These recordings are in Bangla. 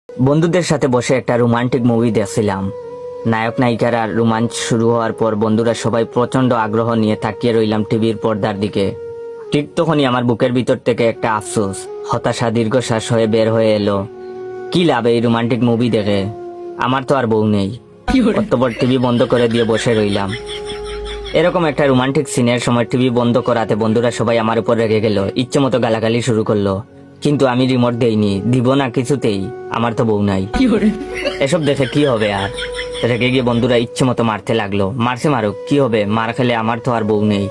বন্ধুদের সাথে বসে একটা রোমান্টিক মুভি দেখছিলাম। নায়ক নায়িকারা রোমাঞ্চ শুরু হওয়ার পর বন্ধুরা সবাই প্রচন্ড আগ্রহ নিয়ে তাকিয়ে রইলাম টিভির পর্দার দিকে। ঠিক তখনই আমার বুকের ভিতর থেকে একটা আফসোস, হতাশা দীর্ঘশ্বাস হয়ে বের হয়ে এলো। কি লাভ এই রোমান্টিক মুভি দেখে, আমার তো আর বউ নেই। অতঃপর টিভি বন্ধ করে দিয়ে বসে রইলাম। এরকম একটা রোমান্টিক সিনের সময় টিভি বন্ধ করাতে বন্ধুরা সবাই আমার উপর রেগে গেল, ইচ্ছে মতো গালাগালি শুরু করলো। কিন্তু আমি রিমোট দেইনি, দিব না কিছুতেই, আমার তো বউ নাই। এসব দেখে কি হবে আর? রেগে গিয়ে বন্ধুরা ইচ্ছে মতো মারতে লাগলো। মারছে মারুক, কি হবে, মার খেলে আমার তো আর বউ নেই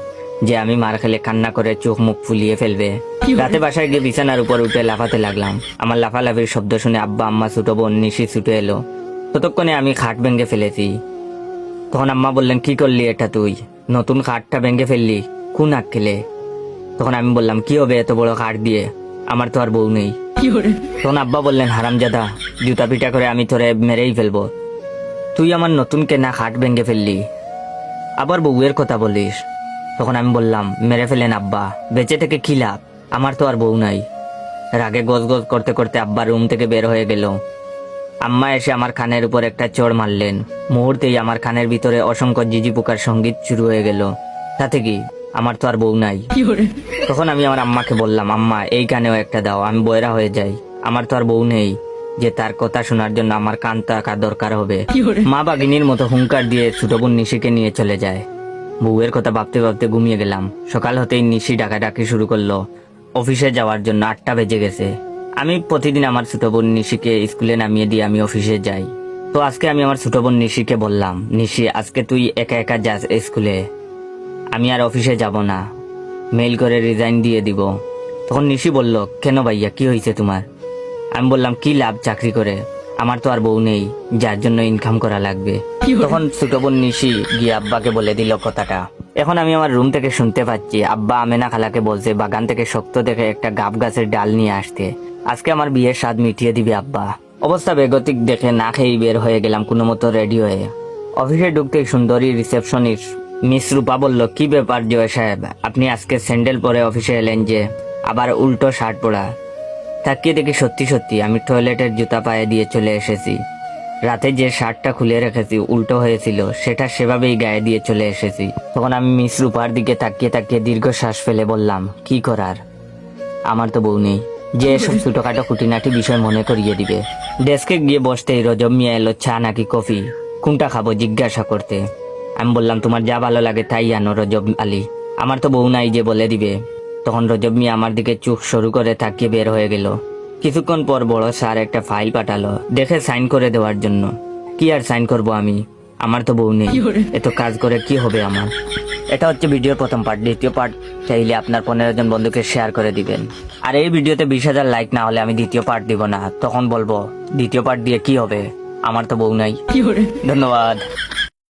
যে আমি মার খেলে কান্না করে চোখ মুখ ফুলিয়ে ফেলবে। রাতে বাসায় গিয়ে বিছানার উপর উঠে লাফাতে লাগলাম। আমার লাফালাফির শব্দ শুনে আব্বা আম্মা ছোট বোন নিশি ছুটে এলো। ততক্ষণে আমি খাট ভেঙে ফেলেছি। তখন আম্মা বললেন, কি করলি এটা তুই? নতুন খাটটা ভেঙে ফেললি, কোন আক্কেলে? তখন আমি বললাম, কি হবে এত বড় খাট দিয়ে, আমার তো আর বউ নেই। তখন আব্বা বললেন, হারামজাদা, জুতা পিটা করে আমি তোরে মেরেই ফেলবো। তুই আমার নতুন কেনা খাট ভেঙে ফেললি, আবার বউয়ের কথা বলিস। তখন আমি বললাম, মেরে ফেলেন আব্বা, বেঁচে থেকে কি লাভ, আমার তো আর বউ নাই। রাগে গজ গজ করতে করতে আব্বা রুম থেকে বের হয়ে গেল। আম্মা এসে আমার কানের উপর একটা চড় মারলেন। মুহূর্তেই আমার কানের ভিতরে অসংখ্য জিজি পোকার সঙ্গীত শুরু হয়ে গেল। তাতে কি, আমার তো আর বউ নাই। তখন আমি আমার আম্মাকে বললাম, আম্মা এই কানেও একটা দাও, আমি বয়রা হয়ে যাই, আমার তো আর বউ নেই যে তার কথা শোনার জন্য আমার কান থাকা দরকার হবে। মা বাগিনীর মতো হুঙ্কার দিয়ে ছোট বোন নিশিকে নিয়ে চলে যায়। বউয়ের কথা ভাবতে ভাবতে ঘুমিয়ে গেলাম। সকাল হতেই নিশি ডাকাডাকি শুরু করলো অফিসে যাওয়ার জন্য। 8টা বেজে গেছে। আমি প্রতিদিন আমার ছোট বোন নিশিকে স্কুলে নামিয়ে দিয়ে আমি অফিসে যাই। তো আজকে আমি আমার ছোট বোন নিশিকে বললাম, নিশি আজকে তুই একা একা যাস স্কুলে, আমি আর অফিসে যাব না, মেইল করে রিজাইন দিয়ে দিব। তখন নিশি বলল, কেন ভাইয়া, কি হয়েছে তোমার? আমি বললাম, কি লাভ চাকরি করে, আমার তো আর বউ নেই যার জন্য ইনকাম করা লাগবে। তখন ছোট বোন নিশি গিয়ে আব্বাকে বলে দিল কথাটা। এখন আমি আমার রুম থেকে শুনতে পাচ্ছি আব্বা আমেনা খালাকে বলছে বাগান থেকে শক্ত দেখে একটা গাব গাছের ডাল নিয়ে আসতে, আজকে আমার বিয়ের স্বাদ মিটিয়ে দিবে আব্বা। অবস্থা বেগতিক দেখে না খেয়ে বের হয়ে গেলাম কোনো মতো রেডি হয়ে। অফিসে ঢুকতে সুন্দরী রিসেপশনিস্ট মিস রূপা বলল, কি ব্যাপার জয় সাহেব, আপনি আজকে স্যান্ডেল পরে অফিসে এলেন যে, আবার উল্টো শার্ট পরা? তাকিয়ে দেখি সত্যি সত্যি আমি টয়লেটের জুতা পায়ে দিয়ে চলে এসেছি। রাতে যে শার্টটা খুলে রেখেছি উল্টো হয়েছিল, সেটা সেভাবেই গায়ে দিয়ে চলে এসেছি। তখন আমি মিস রূপার দিকে তাকিয়ে তাকিয়ে দীর্ঘশ্বাস ফেলে বললাম, কি করার, আমার তো বউ নেই যে এসব ছোটখাটো খুঁটিনাটি বিষয় মনে করিয়ে দিবে। ডেস্কে গিয়ে বসতেই রজব মিয়া এলো চা নাকি কফি, কোনটা খাবো জিজ্ঞাসা করতে। আমি বললাম, তোমার যা ভালো লাগে তাই আনো রজব আলী, আমার তো বউ নাই যে বলে দিবে। তখন রজব মিয়া আমার দিকে চোখ সরু করে তাকিয়ে বের হয়ে গেল। কিছুক্ষণ পর বড় স্যার একটা ফাইল পাঠালো দেখে সাইন করে দেওয়ার জন্য। কি আর সাইন করব আমি, আমার তো বউ নেই, এত কাজ করে কি হবে আমার। এটা হচ্ছে ভিডিওর প্রথম পার্ট। দ্বিতীয় পার্ট চাইলে আপনার 15 জন বন্ধুকে শেয়ার করে দিবেন। আর এই ভিডিওতে 20,000 লাইক না হলে আমি দ্বিতীয় পার্ট দিব না। তখন বলবো দ্বিতীয় পার্ট দিয়ে কি হবে, আমার তো বউ নাই। ধন্যবাদ।